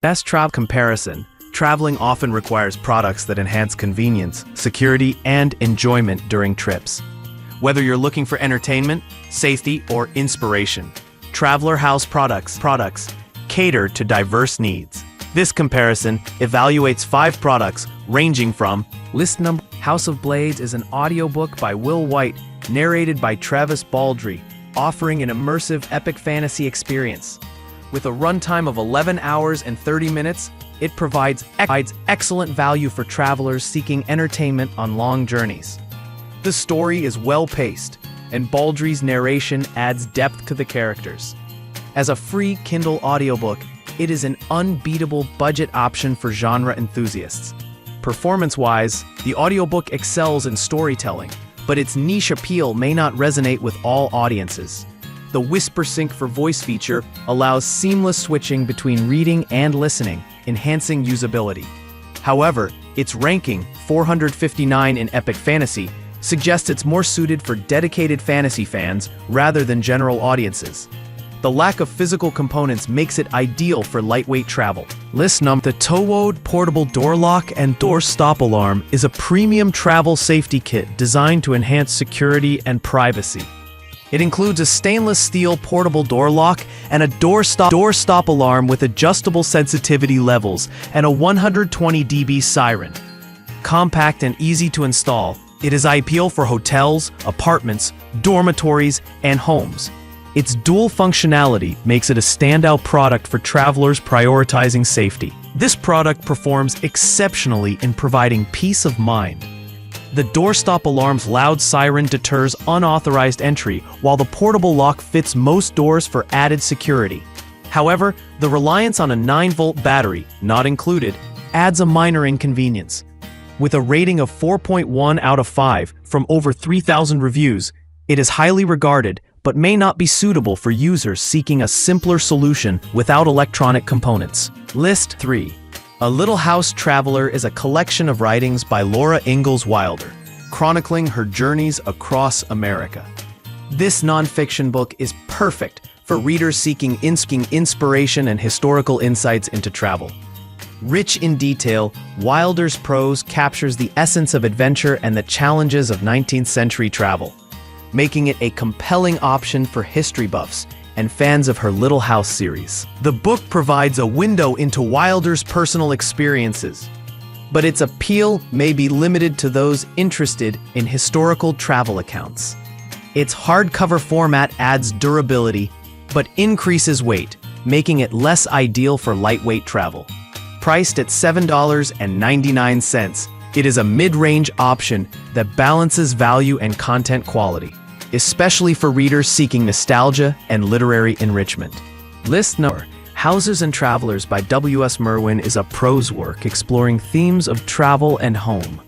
Best travel comparison. Traveling often requires products that enhance convenience, security, and enjoyment during trips. Whether you're looking for entertainment, safety, or inspiration, Traveler House products cater to diverse needs. This comparison evaluates 5 products ranging from list number. House of Blades is an audiobook by Will White, narrated by Travis Baldry, offering an immersive epic fantasy experience. With a runtime of 11 hours and 30 minutes, it provides excellent value for travelers seeking entertainment on long journeys. The story is well-paced, and Baldry's narration adds depth to the characters. As a free Kindle audiobook, it is an unbeatable budget option for genre enthusiasts. Performance-wise, the audiobook excels in storytelling, but its niche appeal may not resonate with all audiences. The Whisper Sync for Voice feature allows seamless switching between reading and listening, enhancing usability. However, its ranking, 459 in Epic Fantasy, suggests it's more suited for dedicated fantasy fans rather than general audiences. The lack of physical components makes it ideal for lightweight travel. List number. The Toode Portable Door Lock and Door Stop Alarm is a premium travel safety kit designed to enhance security and privacy. It includes a stainless steel portable door lock and a door stop alarm with adjustable sensitivity levels and a 120 dB siren. Compact and easy to install, it is ideal for hotels, apartments, dormitories, and homes. Its dual functionality makes it a standout product for travelers prioritizing safety. This product performs exceptionally in providing peace of mind. The doorstop alarm's loud siren deters unauthorized entry, while the portable lock fits most doors for added security. However, the reliance on a 9-volt battery, not included, adds a minor inconvenience. With a rating of 4.1 out of 5 from over 3,000 reviews, it is highly regarded, but may not be suitable for users seeking a simpler solution without electronic components. List 3. A Little House Traveler is a collection of writings by Laura Ingalls Wilder, chronicling her journeys across America. This nonfiction book is perfect for readers seeking inspiration and historical insights into travel. Rich in detail, Wilder's prose captures the essence of adventure and the challenges of 19th century travel, making it a compelling option for history buffs and fans of her Little House series. The book provides a window into Wilder's personal experiences, but its appeal may be limited to those interested in historical travel accounts. Its hardcover format adds durability, but increases weight, making it less ideal for lightweight travel. Priced at $7.99, it is a mid-range option that balances value and content quality, especially for readers seeking nostalgia and literary enrichment. List number. Houses and Travelers by W.S. Merwin is a prose work exploring themes of travel and home.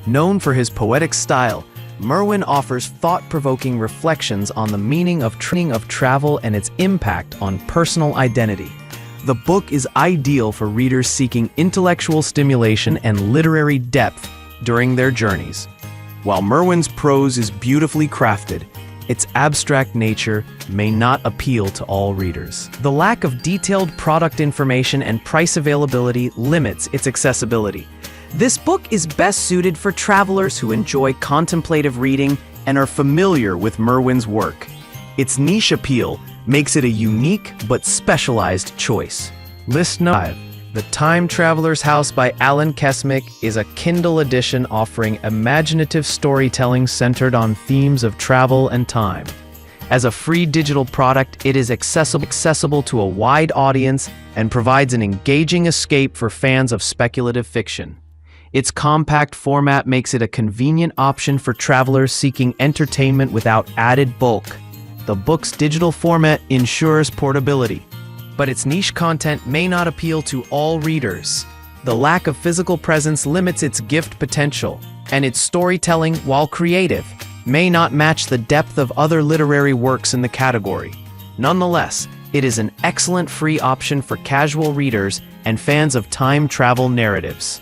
Known for his poetic style, Merwin offers thought-provoking reflections on the meaning of travel and its impact on personal identity. The book is ideal for readers seeking intellectual stimulation and literary depth during their journeys. While Merwin's prose is beautifully crafted, its abstract nature may not appeal to all readers. The lack of detailed product information and price availability limits its accessibility. This book is best suited for travelers who enjoy contemplative reading and are familiar with Merwin's work. Its niche appeal makes it a unique but specialized choice. List 5. The Time Traveler's House by Alan Kesmick is a Kindle edition offering imaginative storytelling centered on themes of travel and time. As a free digital product, it is accessible to a wide audience and provides an engaging escape for fans of speculative fiction. Its compact format makes it a convenient option for travelers seeking entertainment without added bulk. The book's digital format ensures portability, but its niche content may not appeal to all readers. The lack of physical presence limits its gift potential, and its storytelling, while creative, may not match the depth of other literary works in the category. Nonetheless, it is an excellent free option for casual readers and fans of time travel narratives.